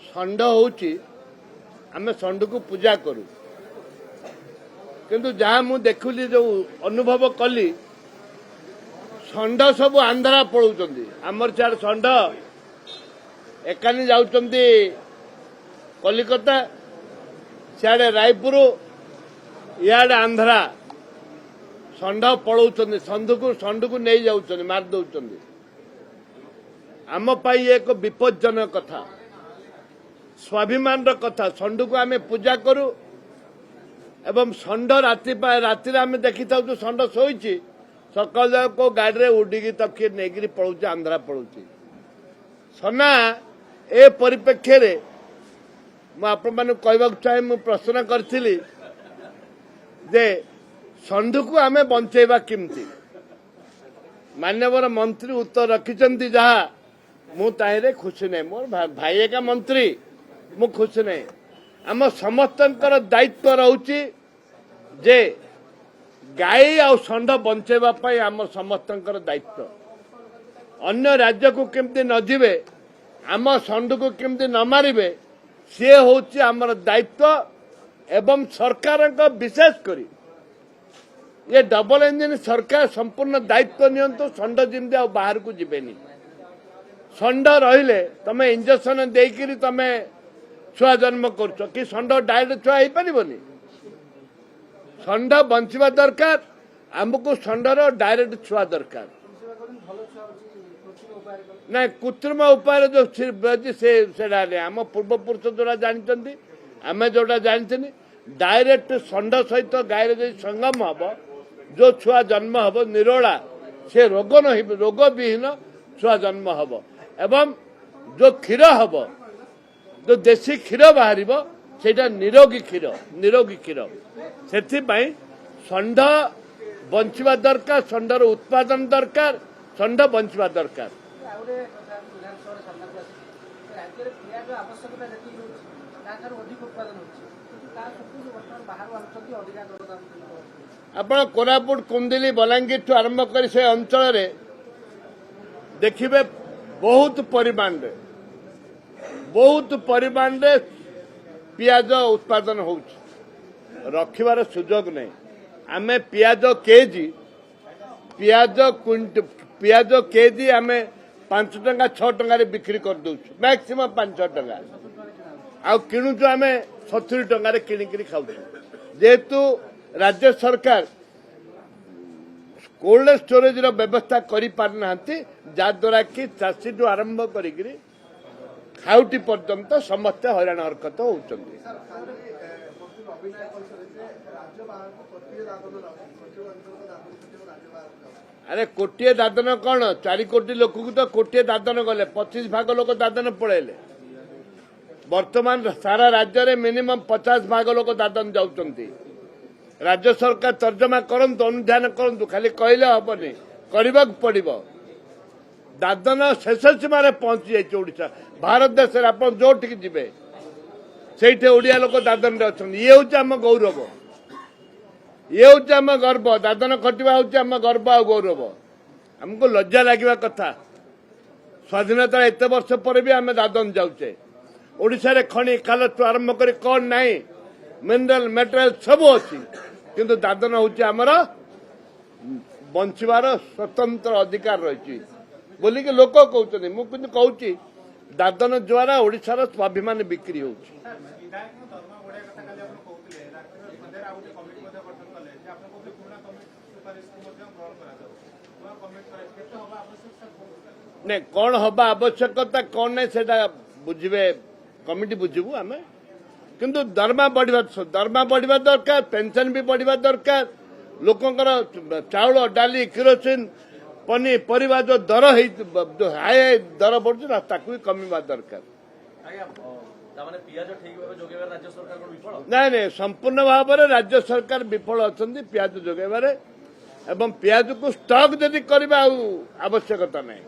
षंड होउची आमे षंड को पूजा करू किंतु जहाँ मु देखुली जो अनुभव कली षंड सब आंध्रा पलाउछंती आमर सियाड़ षंड एकानी जाउछंती कलिकता सियाड़े रायपुर इयाड़े आंध्रा षंड पलाउछंती षंड को नहीं जाउछंती मार दउछंती आम पाई एक विपज्जनक कथा स्वाभिमान कथा षंड को आमे पूजा करू एवं षंड राति आमे देखी था षंड शोची सकाल को गाड़ी रे उड़िकी तक नहीं पलाउची आंध्रा पलाउची सना ए परिप्रेक्षी रे मुझे कहवाक चाहे मु प्रश्न करी जे षंड को आमे बंचेबा किमती मान्यवर मंत्री उत्तर रखिचंती जहा मु ताहिरे खुशी नहीं मोर भाई एका मंत्री मु खुशी नहीं आम समस्तंकर दायित्व रहउची जे गाई आ षंड बंचेबा पई आम समस्तंकर दायित्व अन्य राज्य को केमती न जिवे आम षंड को केमती न मारिबे से होची आमर दायित्व एवं सरकार का विशेष करी ये डबल इंजिन सरकार संपूर्ण दायित्व नियंतु षंड जिमती आ बाहर को जिबेनी षंड रहिले तमे इंजेक्शन देकिरी तमे छुआ जन्म कर कि षंड डायरेक्ट छुआ हो पारबनी षंड बंचवा दरकार आमको षंडर डायरेक्ट छुआ दरकार ना कृत्रिम उपाय जो से आम पूर्वपुरुष जोड़ा जानते आम जोड़ा जानते डायरेक्ट षंड सहित गाय जो संगम हम जो छुआ जन्म हम निरोला से रोग न रोग विहीन छुआ जन्म हम एवं जो क्षीर हम जो देशी क्षीर बाहर से निरोगी क्षीर से षंड बंचवा दरकार षंडर उत्पादन दरकार षंड बंचवा दरकार आपण कोरापुट कुंदिली बलांगीर ठू आरंभ कर से अंचल देखिए बहुत परिमाण रे पियाज उत्पादन हो रखिबार सुजोग नहीं आमे पियाज केजी आमे 5 टंका 6 टंका रे बिक्री कर दउ मैक्सिमम 5 टंका आ किणुचु आमे 70 टंका रे किणिकरी खाउ जेहेतु राज्य सरकार कोल्ड स्टोरेज रो व्यवस्था करि पारना जाद्वारा कि चाषी जो आरंभ करी खाउटी पर्यंत समस्त हैरान हरकत होउचंती अरे कोटिए दादन कौन 4 कोटी लोक को तो कोटिए दादन गले 25 भाग लोक दादन पड़ेले वर्तमान सारा राज्य में मिनिमम 50 भाग लोक दादन जाउचंती राज्य सरकार तर्जमा करंतु अनुध्यान करंतु खाली कहले हबनी करबा पड़िबो दादन शेष सीमार पहुंची जाइए ओडिशा भारत देश आप जो जी से ओडिया लोक दादन अच्छा ये हूँ आम गौरव ये हूँ आम गर्व दादन खटिबा हूँ आम गर्व आ गौरव आमको लज्जा लगे कथा स्वाधीनता एत वर्ष पर भी आम दादन जाऊे ओडिशा खनि खाल आरंभ कर कौन नाई मिनरल मेटेरियल सब अच्छी किंतु दादन हूँ आमर बंचवार स्वतंत्र अधिकार रही बोली कि लोक कहते मुझे कहूँ दादन द्वारा ओडिशार स्वाभिमान बिक्री हो नहीं कौन हवा आवश्यकता कौन नहीं से बुझे कमिटी बुझू आम किंतु दरमा बढ़ा दरकार पेंशन भी बढ़ा दरकार लोकंकर चाउल डाली किरोसिन पनीपरिया जो दर जो हाई दर बढ़ुଛି ना ताकू भी कमीवा दरकार नहीं नहीं संपूर्ण भाव में राज्य सरकार विफल अच्छा पियाज जोगेबार एवं पियाज को स्टॉक जदि करवा आवश्यकता नहीं।